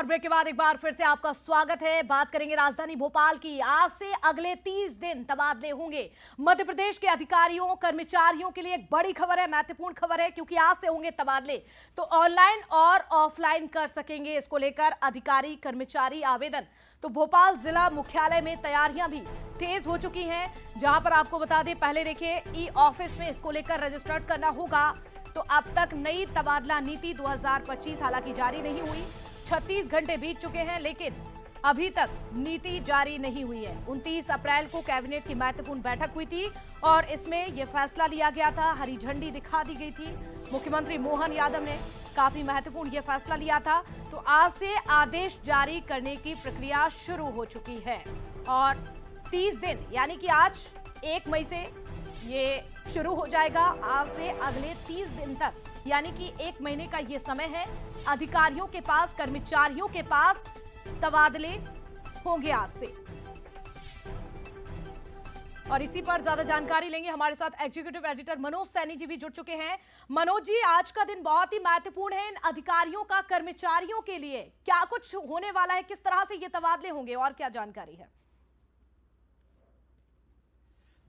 और ब्रेक के बाद एक बार फिर से आपका स्वागत है। बात करेंगे राजधानी भोपाल की। आज से अगले 30 दिन तबादले होंगे। मध्य प्रदेश के अधिकारियों कर्मचारियों के लिए एक बड़ी खबर है, महत्वपूर्ण खबर है, क्योंकि आज से होंगे तबादले। तो ऑनलाइन और ऑफलाइन कर सकेंगे, इसको लेकर अधिकारी कर्मचारी आवेदन। तो भोपाल जिला मुख्यालय में तैयारियां भी तेज हो चुकी हैं, जहां पर आपको बता दें, पहले देखिए ई ऑफिस में इसको लेकर रजिस्टर्ड करना होगा। तो अब तक नई तबादला नीति 2025 हालांकि जारी नहीं हुई। 36 घंटे बीत चुके हैं, लेकिन अभी तक नीति जारी नहीं हुई है। 29 अप्रैल को कैबिनेट की महत्वपूर्ण बैठक हुई थी और इसमें यह फैसला लिया गया था, हरी झंडी दिखा दी गई थी। मुख्यमंत्री मोहन यादव ने काफी महत्वपूर्ण यह फैसला लिया था। तो आज से आदेश जारी करने की प्रक्रिया शुरू हो चुकी है और 30 दिन यानी कि आज 1 मई से ये शुरू हो जाएगा। आज से अगले 30 दिन तक यानी कि 1 महीने का ये समय है। अधिकारियों के पास, कर्मचारियों के पास तबादले होंगे आज से। और इसी पर ज्यादा जानकारी लेंगे, हमारे साथ एग्जीक्यूटिव एडिटर मनोज सैनी जी भी जुड़ चुके हैं। मनोज जी, आज का दिन बहुत ही महत्वपूर्ण है इन अधिकारियों का, कर्मचारियों के लिए क्या कुछ होने वाला है, किस तरह से ये तबादले होंगे और क्या जानकारी है?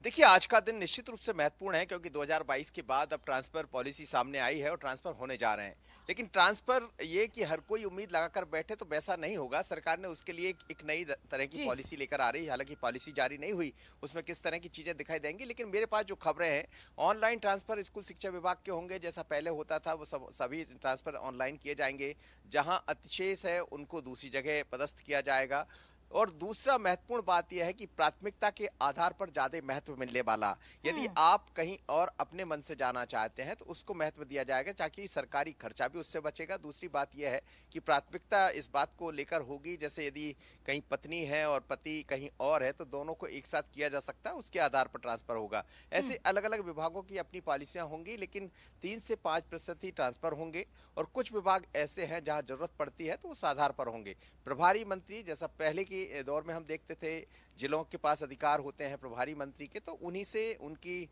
देखिए, आज का दिन निश्चित रूप से महत्वपूर्ण है क्योंकि 2022 के बाद अब ट्रांसफर पॉलिसी सामने आई है और ट्रांसफर होने जा रहे हैं। लेकिन ट्रांसफर ये कि हर कोई उम्मीद लगाकर बैठे तो वैसा नहीं होगा। सरकार ने उसके लिए एक नई तरह की पॉलिसी लेकर आ रही है। हालांकि पॉलिसी जारी नहीं हुई, उसमें किस तरह की चीजें दिखाई देंगी। लेकिन मेरे पास जो खबरें हैं, ऑनलाइन ट्रांसफर स्कूल शिक्षा विभाग के होंगे, जैसा पहले होता था वो सभी ट्रांसफर ऑनलाइन किए जाएंगे। जहां अतिशेष है उनको दूसरी जगह पदस्थ किया जाएगा। और दूसरा महत्वपूर्ण बात यह है कि प्राथमिकता के आधार पर ज्यादा महत्व मिलने वाला। यदि आप कहीं और अपने मन से जाना चाहते हैं तो उसको महत्व दिया जाएगा, ताकि सरकारी खर्चा भी उससे बचेगा। दूसरी बात यह है कि प्राथमिकता इस बात को लेकर होगी, जैसे यदि कहीं पत्नी है और पति कहीं और है तो दोनों को एक साथ किया जा सकता है, उसके आधार पर ट्रांसफर होगा। ऐसे अलग अलग विभागों की अपनी पॉलिसियां होंगी, लेकिन 3 से 5% ही ट्रांसफर होंगे। और कुछ विभाग ऐसे हैं जहां जरूरत पड़ती है तो उस आधार पर होंगे। प्रभारी मंत्री, जैसा पहले की दौर में हम देखते थे जिलों के पास अधिकार होते हैं प्रभारी मंत्री के, तो उन्हीं से उनकी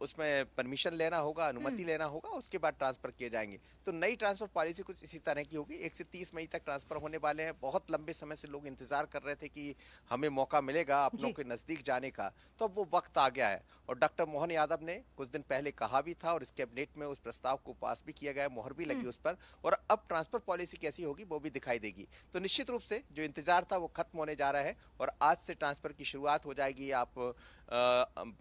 उसमें परमिशन लेना होगा, अनुमति लेना होगा, उसके बाद ट्रांसफर किए जाएंगे। तो नई ट्रांसफर पॉलिसी कुछ इसी तरह की होगी। 1 से 30 मई तक ट्रांसफर होने वाले हैं। बहुत लंबे समय से लोग इंतजार कर रहे थे कि हमें मौका मिलेगा अपनों के नजदीक जाने का, तो अब वो वक्त आ गया है। और डॉक्टर मोहन यादव ने कुछ दिन पहले कहा भी था और इस कैबिनेट में उस प्रस्ताव को पास भी किया गया, मोहर भी लगी उस पर। और अब ट्रांसफर पॉलिसी कैसी होगी वो भी दिखाई देगी। तो निश्चित रूप से जो इंतजार था वो खत्म होने जा रहा है और आज से ट्रांसफर की शुरुआत हो जाएगी। आप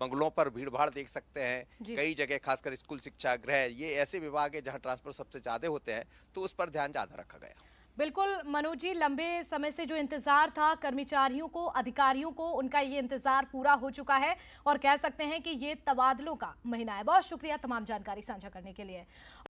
बंगलों पर भीड़ भाड़ देख सकते हैं कई जगह, खासकर स्कूल शिक्षा गृह, ये ऐसे विभाग है जहां ट्रांसफर सबसे ज्यादा होते हैं, तो उस पर ध्यान ज्यादा रखा गया। बिल्कुल मनोज जी, लंबे समय से जो इंतजार था कर्मचारियों को, अधिकारियों को, उनका ये इंतजार पूरा हो चुका है और कह सकते हैं कि ये तबादलों का महीना है। बहुत शुक्रिया तमाम जानकारी साझा करने के लिए।